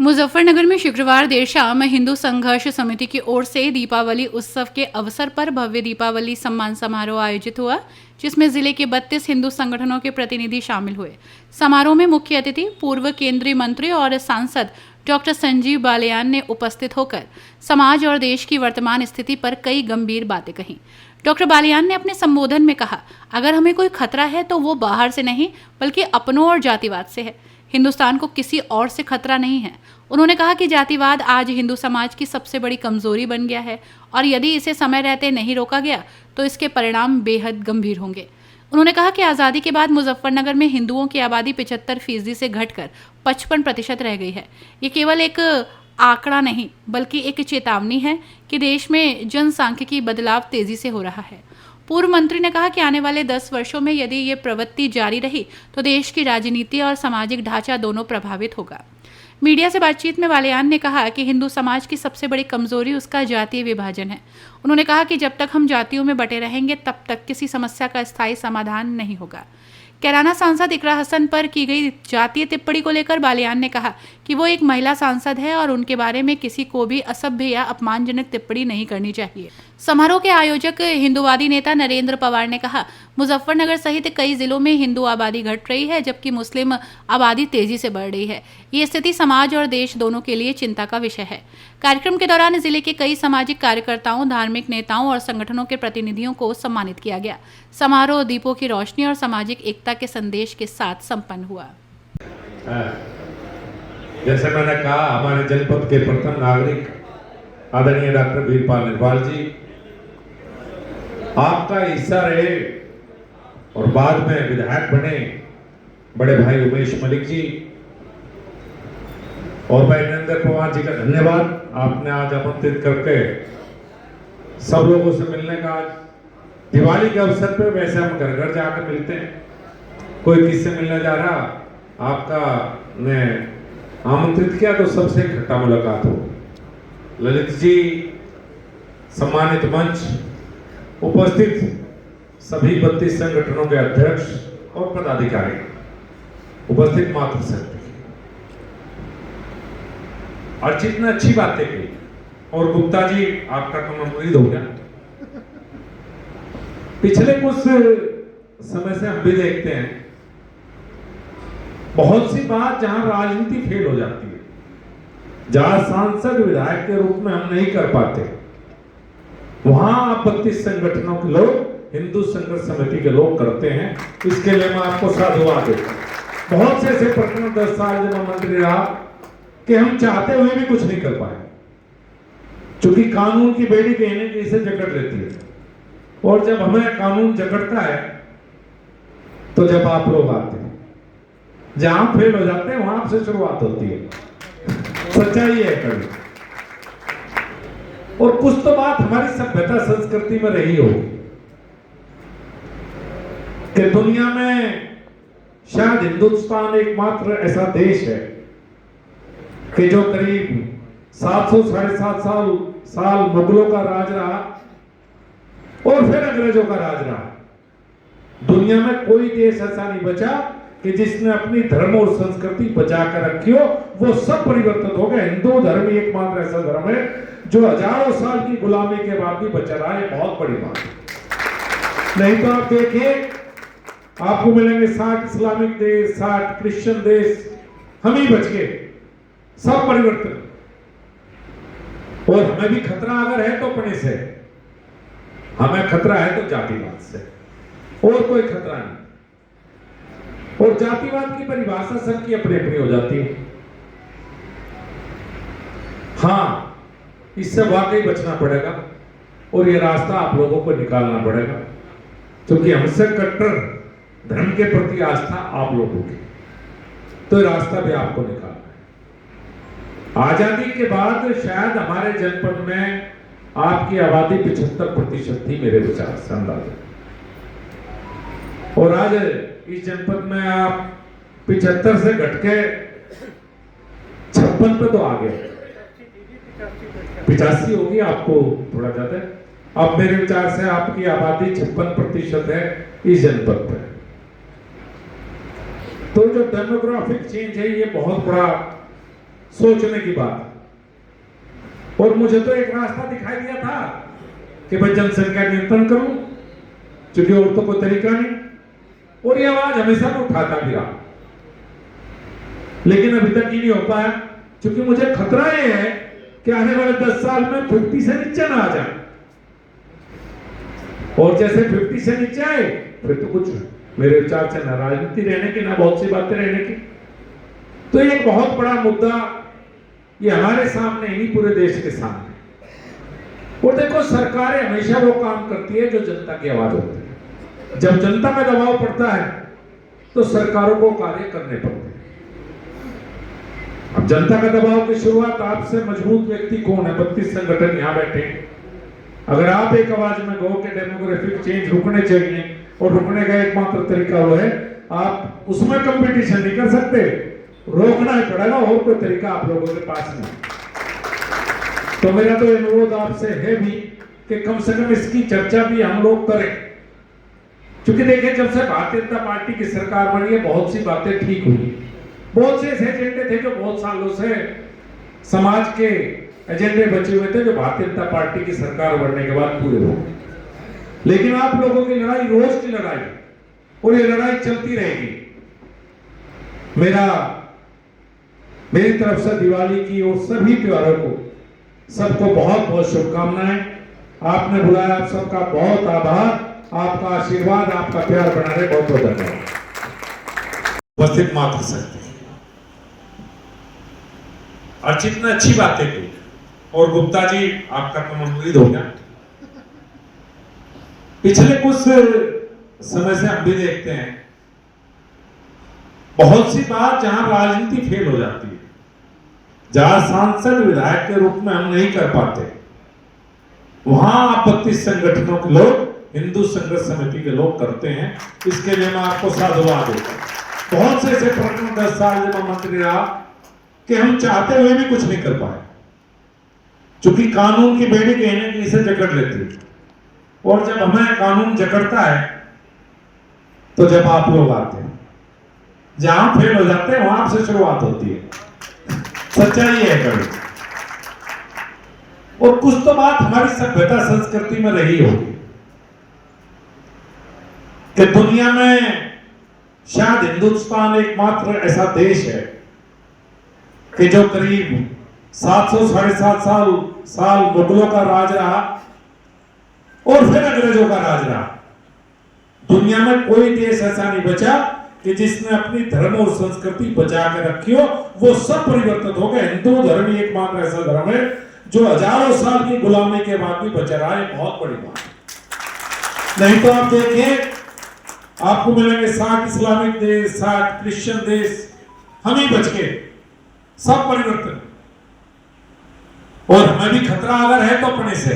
मुजफ्फरनगर में शुक्रवार देर शाम हिंदू संघर्ष समिति की ओर से दीपावली उत्सव के अवसर पर भव्य दीपावली सम्मान समारोह आयोजित हुआ, जिसमें जिले के 32 हिंदू संगठनों के प्रतिनिधि शामिल हुए। समारोह में मुख्य अतिथि पूर्व केंद्रीय मंत्री और सांसद डॉक्टर संजीव बालियान ने उपस्थित होकर समाज और देश की वर्तमान स्थिति पर कई गंभीर बातें कहीं। डॉक्टर बालियान ने अपने संबोधन में कहा, अगर हमें कोई खतरा है तो वो बाहर से नहीं बल्कि अपनों और जातिवाद से है। हिंदुस्तान को किसी और से खतरा नहीं है। उन्होंने कहा कि जातिवाद आज हिंदू समाज की सबसे बड़ी कमजोरी बन गया है और यदि इसे समय रहते नहीं रोका गया तो इसके परिणाम बेहद गंभीर होंगे। उन्होंने कहा कि आज़ादी के बाद मुजफ्फरनगर में हिंदुओं की आबादी 75% से घटकर 55% रह गई है। ये केवल एक आंकड़ा नहीं बल्कि एक चेतावनी है कि देश में जनसांख्यिकी बदलाव तेजी से हो रहा है। पूर्व मंत्री ने कहा कि आने वाले 10 वर्षों में यदि ये प्रवृत्ति जारी रही तो देश की राजनीति और सामाजिक ढांचा दोनों प्रभावित होगा। मीडिया से बातचीत में बालियान ने कहा कि हिंदू समाज की सबसे बड़ी कमजोरी उसका जातीय विभाजन है। उन्होंने कहा कि जब तक हम जातियों में बटे रहेंगे तब तक किसी समस्या का स्थायी समाधान नहीं होगा। कैराना सांसद इकरा हसन पर की गई जातीय टिप्पणी को लेकर बालियान ने कहा कि वो एक महिला सांसद है और उनके बारे में किसी को भी असभ्य या अपमानजनक टिप्पणी नहीं करनी चाहिए। समारोह के आयोजक हिंदुवादी नेता नरेंद्र पवार ने कहा, मुजफ्फरनगर सहित कई जिलों में हिंदू आबादी घट रही है जबकि मुस्लिम आबादी तेजी से बढ़ रही है। ये स्थिति समाज और देश दोनों के लिए चिंता का विषय है। कार्यक्रम के दौरान जिले के कई सामाजिक कार्यकर्ताओं, धार्मिक नेताओं और संगठनों के प्रतिनिधियों को सम्मानित किया गया। समारोह दीपों की रोशनी और सामाजिक एकता के संदेश के साथ संपन्न हुआ। जैसे मैंने कहा, हमारे जनपद के प्रथम नागरिक आदरणीय डॉक्टर वीरपाल निरवाल जी आपका हिस्सा रहे और बाद में विधायक बने बड़े भाई उमेश मलिक जी और भाई नरेंद्र पवार जी का धन्यवाद। आपने आज आमंत्रित करके सब लोगों से मिलने का, आज दिवाली के अवसर पे वैसे हम घर घर जाकर मिलते हैं, कोई किससे मिलने जा रहा, आपका ने आमंत्रित किया तो सबसे इकट्ठा मुलाकात हो। ललित जी, सम्मानित मंच, उपस्थित सभी 32 संगठनों के अध्यक्ष और पदाधिकारी, उपस्थित मातृशक्ति, अर्चित ने अच्छी बातें की और गुप्ता जी आपका तो मैं मुरीद हो गया। पिछले कुछ समय से हम भी देखते हैं बहुत सी बात जहां राजनीति फेल हो जाती है, जहां सांसद विधायक के रूप में हम नहीं कर पाते, वहां आप 32 संगठनों के लोग, हिंदू संघर्ष समिति के लोग करते हैं। इसके लिए मैं आपको साधुवाद देता हूं। बहुत से ऐसे प्रकरण 10 साल जब मंत्री रहा कि हम चाहते हुए भी कुछ नहीं कर पाए, क्योंकि कानून की बेड़ी कहने की इसे जकड़ लेती है और जब हमें कानून जकड़ता है तो जब आप लोग आते हैं, जहां फेल हो जाते हैं वहां से शुरुआत होती है। सच्चाई है कभी, और कुछ तो बात हमारी सभ्यता संस्कृति में रही होगी कि दुनिया में शायद हिंदुस्तान एकमात्र ऐसा देश है कि जो करीब 700 साढ़े 700 साल मुगलों का राज रहा और फिर अंग्रेजों का राज रहा। दुनिया में कोई देश ऐसा नहीं बचा कि जिसने अपनी धर्म और संस्कृति बचा कर रखी हो। वो सब परिवर्तित हो गए। हिंदू धर्म ही एकमात्र ऐसा धर्म है जो हजारों साल की गुलामी के बाद भी बचा रहा है। बहुत बड़ी बात है। नहीं तो आप देखिए, आपको मिलेंगे 60 इस्लामिक देश, 60 क्रिश्चियन देश, हम ही बच गए, सब परिवर्तन। और हमें भी खतरा अगर है तो अपने से, हमें खतरा है तो जातिवाद से, और कोई खतरा नहीं। और जातिवाद की परिभाषा सबकी अपनी अपनी हो जाती है। हाँ, इससे वाकई बचना पड़ेगा और ये रास्ता आप लोगों को निकालना पड़ेगा, क्योंकि हमसे कट्टर धर्म के प्रति आस्था आप लोगों की, तो रास्ता भी आपको निकालना है। आजादी के बाद शायद हमारे जनपद में आपकी आबादी 75% थी, मेरे विचार से अंदाजा, और आज इस जनपद में आप 75 से घटके 56 पे तो आ गए। 85 होगी, आपको थोड़ा ज्यादा। अब मेरे विचार से आपकी आबादी 56% है इस जनपद पे। तो जो डेमोग्राफिक चेंज है, ये बहुत बड़ा सोचने की बात है। और मुझे तो एक रास्ता दिखाई दिया था कि मैं जनसंख्या नियंत्रण करूं, क्योंकि और तो कोई तरीका नहीं, और ये आवाज हमेशा मैं उठाता भी रहा, लेकिन अभी तक ये नहीं हो पाया, क्योंकि मुझे खतरा ये है कि आने वाले 10 साल में 50 से नीचे ना आ जाए, और जैसे 50 से नीचे आए फिर तो कुछ मेरे विचार से ना राजनीति रहने की, ना बहुत सी बातें रहने की। तो ये एक बहुत बड़ा मुद्दा ये हमारे सामने ही, पूरे देश के सामने। और देखो, सरकारें हमेशा वो काम करती है जो जनता की आवाज होती है। जब जनता का दबाव पड़ता है तो सरकारों को कार्य करने पड़ते हैं। अब जनता का दबाव की शुरुआत आपसे मजबूत व्यक्ति कौन है? 32 संगठन यहां बैठे हैं। अगर आप एक आवाज में कहो कि डेमोग्राफिक चेंज रुकने चाहिए, और रुकने का एकमात्र तरीका वो है, आप उसमें कंपटीशन नहीं कर सकते, रोकना ही पड़ेगा, और कोई तरीका आप लोगों के पास नहीं। तो मेरा तो अनुरोध आपसे है भी कि कम से कम इसकी चर्चा भी हम लोग करें, क्योंकि देखिए, जब से भारतीय जनता पार्टी की सरकार बनी है, बहुत सी बातें ठीक हुई, बहुत से ऐसे एजेंडे थे जो बहुत सालों से समाज के एजेंडे बचे हुए थे, जो भारतीय जनता पार्टी की सरकार बनने के बाद पूरे हो गए। लेकिन आप लोगों की लड़ाई रोज की लड़ाई, और ये लड़ाई चलती रहेगी। मेरी तरफ से दिवाली की और सभी त्योहारों को सबको बहुत बहुत शुभकामनाएं। आपने बुलाया, आप सबका बहुत आभार, आपका आशीर्वाद, आपका प्यार बना रहे। बहुत बहुत धन्यवाद। उपस्थित मात्र सकते अर्चित ने अच्छी बातें की, और गुप्ता जी आपका कमंडलित हो गया। पिछले कुछ समय से हम भी देखते हैं, बहुत सी बात जहां राजनीति फेल हो जाती है, जहां सांसद विधायक के रूप में हम नहीं कर पाते, वहां आपत्ति संगठनों के लोग, हिंदू संघर्ष समिति के लोग करते हैं। इसके लिए मैं आपको साधुवाद देता हूं। बहुत से ऐसे प्रकरण 10 साल जब मैं मंत्री रहा कि हम चाहते हुए भी कुछ नहीं कर पाए, क्योंकि कानून की बेड़ी कहने की इसे जकड़ लेती है, और जब हमें कानून जकड़ता है तो जब आप लोग आते हैं, जहां फेल हो जाते हैं वहां से शुरुआत होती है। सच्चाई है कभी। और कुछ तो बात हमारी सभ्यता संस्कृति में रही होगी कि दुनिया में शायद हिंदुस्तान एकमात्र ऐसा देश है कि जो करीब 700 साढ़े 700 साल मुगलों का राज रहा, और फिर अंग्रेजों का राज रहा। दुनिया में कोई देश ऐसा नहीं बचा कि जिसने अपनी धर्म और संस्कृति बचा के रखी हो। वो सब परिवर्तित हो गए। हिंदू धर्म ही एकमात्र ऐसा धर्म है जो हजारों साल की गुलामी के बाद भी बचा रहा है। बहुत बड़ी बात है। नहीं तो आप देखिए, आपको मिलेंगे 60 इस्लामिक देश, 60 क्रिश्चियन देश, हम ही बच के, सब परिवर्तन। और हमें भी खतरा अगर है तो अपने से,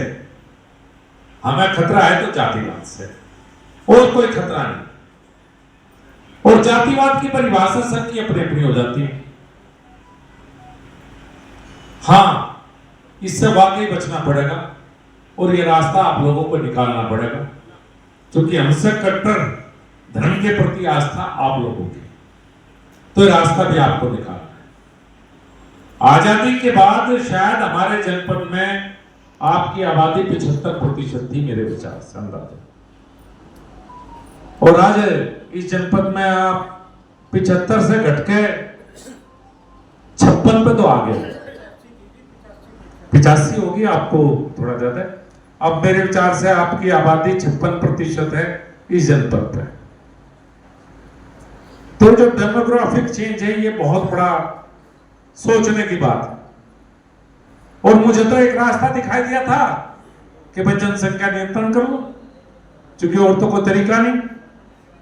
हमें खतरा है तो जातिवाद से, और कोई खतरा नहीं। और जातिवाद की परिभाषा सबकी अपनी अपनी हो जाती है। हां, इससे वाकई बचना पड़ेगा, और ये रास्ता आप लोगों को निकालना पड़ेगा, क्योंकि हमसे कट्टर धर्म के प्रति आस्था आप लोगों की, तो रास्ता भी आपको निकालना है। आजादी के बाद शायद हमारे जनपद में आपकी आबादी 75% थी, मेरे विचार से अंदाजा। और आज इस जनपद में आप 75 से घटके 56 पे तो आ गए, 85 होगी, आपको थोड़ा ज्यादा। अब मेरे विचार से आपकी आबादी 56% है इस जनपद पे। तो जो डेमोग्राफिक चेंज है, ये बहुत बड़ा सोचने की बात है। और मुझे तो एक रास्ता दिखाई दिया था कि मैं जनसंख्या नियंत्रण करूं, क्योंकि और तो कोई तरीका नहीं,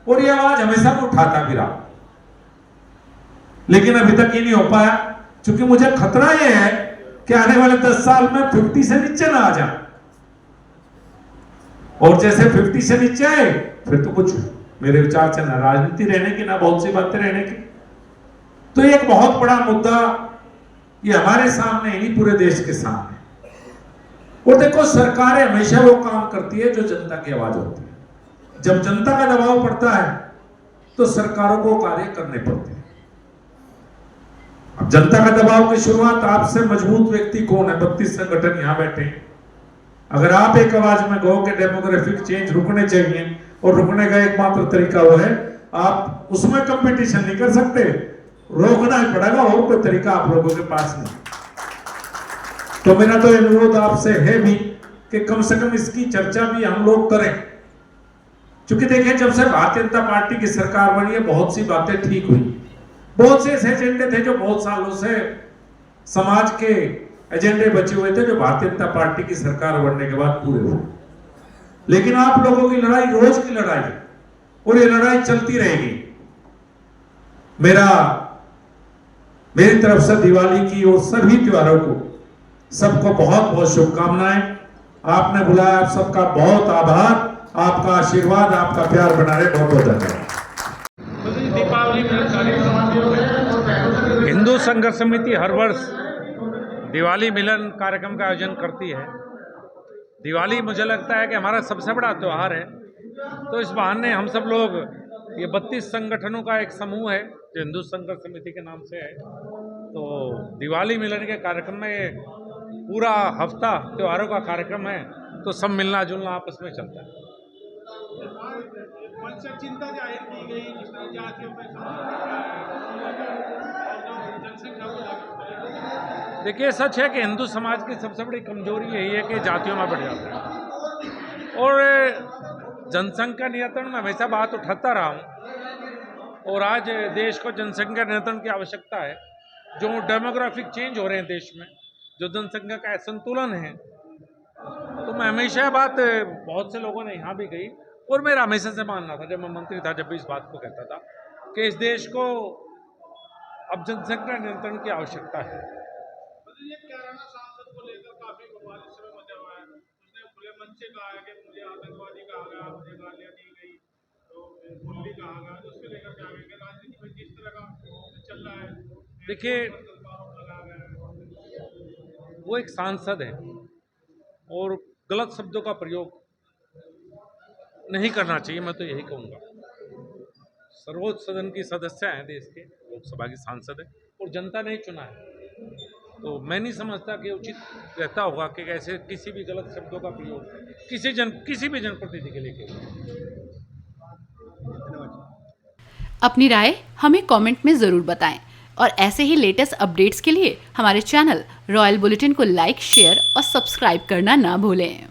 और ये आवाज हमेशा मैं उठाता भी रहा, लेकिन अभी तक ये नहीं हो पाया, क्योंकि मुझे खतरा ये है कि आने वाले 10 साल में 50 से नीचे ना आ जाए, और जैसे 50 से नीचे आए फिर तो कुछ मेरे विचार से ना राजनीति रहने की, ना बहुत सी बातें रहने की। तो ये एक बहुत बड़ा मुद्दा ये हमारे सामने ही, पूरे देश के सामने। और देखो, सरकारें हमेशा वो काम करती है जो जनता की आवाज होती है। जब जनता का दबाव पड़ता है तो सरकारों को कार्य करने पड़ते हैं। अब जनता का दबाव की शुरुआत आपसे मजबूत व्यक्ति कौन है? 32 संगठन यहां बैठे हैं। अगर आप एक आवाज में कहो कि डेमोग्राफिक चेंज रुकने चाहिए और रुकने का एकमात्र तरीका वो है, आप उसमें कंपटीशन नहीं कर सकते, रोकना ही पड़ेगा, और कोई तरीका आप लोगों के पास नहीं। तो मेरा तो अनुरोध आपसे है भी कि कम से कम इसकी चर्चा भी हम लोग करें, क्योंकि देखिए जब से भारतीय जनता पार्टी की सरकार बनी है बहुत सी बातें ठीक हुई, बहुत से ऐसे एजेंडे थे जो बहुत सालों से समाज के एजेंडे बचे हुए थे जो भारतीय जनता पार्टी की सरकार बनने के बाद पूरे हुए। लेकिन आप लोगों की लड़ाई रोज की लड़ाई है और ये लड़ाई चलती रहेगी। मेरी तरफ से दिवाली की और सभी त्योहारों को सबको बहुत बहुत शुभकामनाएं। आपने बुलाया, आप सबका बहुत आभार, आपका आशीर्वाद, आपका प्यार बना रहे। बहुत बहुत धन्यवाद। हिंदू संघर्ष समिति हर वर्ष दिवाली मिलन कार्यक्रम का आयोजन करती है। दिवाली मुझे लगता है कि हमारा सबसे बड़ा त्यौहार है, तो इस बहाने हम सब लोग, ये 32 संगठनों का एक समूह है जो हिंदू संघर्ष समिति के नाम से है, तो दिवाली मिलन के कार्यक्रम में पूरा हफ्ता त्योहारों का कार्यक्रम है, तो सब मिलना जुलना आपस में चलता है। चिंता जाहिर की गई जातियों पे देखिए, सच है कि हिंदू समाज की सबसे बड़ी कमजोरी यही है कि जातियों में बढ़ जाता है, और जनसंख्या नियंत्रण में हमेशा बात उठाता रहा हूँ, और आज देश को जनसंख्या नियंत्रण की आवश्यकता है। जो डेमोग्राफिक चेंज हो रहे हैं देश में, जो जनसंख्या का असंतुलन है, तो मैं हमेशा बात, बहुत से लोगों ने यहाँ भी कही और मेरा हमेशा से मानना था, जब मैं मंत्री था जब भी इस बात को कहता था कि इस देश को अब जनसंख्या नियंत्रण की आवश्यकता है। ये कैराना सांसद को लेकर काफी बवाल इस समय मचा हुआ है। उसने खुले मन से कहा है कि मुझे आतंकवादी कहा गया, मुझे गालियां दी गई, तो मुल्ली कहा गया, तो उसके लेकर क्या कहेंगे? राजनीति में किस तरह का चल रहा है? देखिए, वो एक सांसद है और गलत शब्दों का प्रयोग नहीं करना चाहिए, मैं तो यही कहूँगा। सर्वोच्च सदन की सदस्य हैं देश के, लोकसभा की सांसद है और जनता ने चुना है, तो मैं नहीं समझता कि उचित रहता होगा कि ऐसे किसी भी गलत शब्दों का प्रयोग किसी भी जनप्रतिनिधि के लिए। अपनी राय हमें कमेंट में ज़रूर बताएं और ऐसे ही लेटेस्ट अपडेट्स के लिए हमारे चैनल रॉयल बुलेटिन को लाइक, शेयर और सब्सक्राइब करना ना भूलें।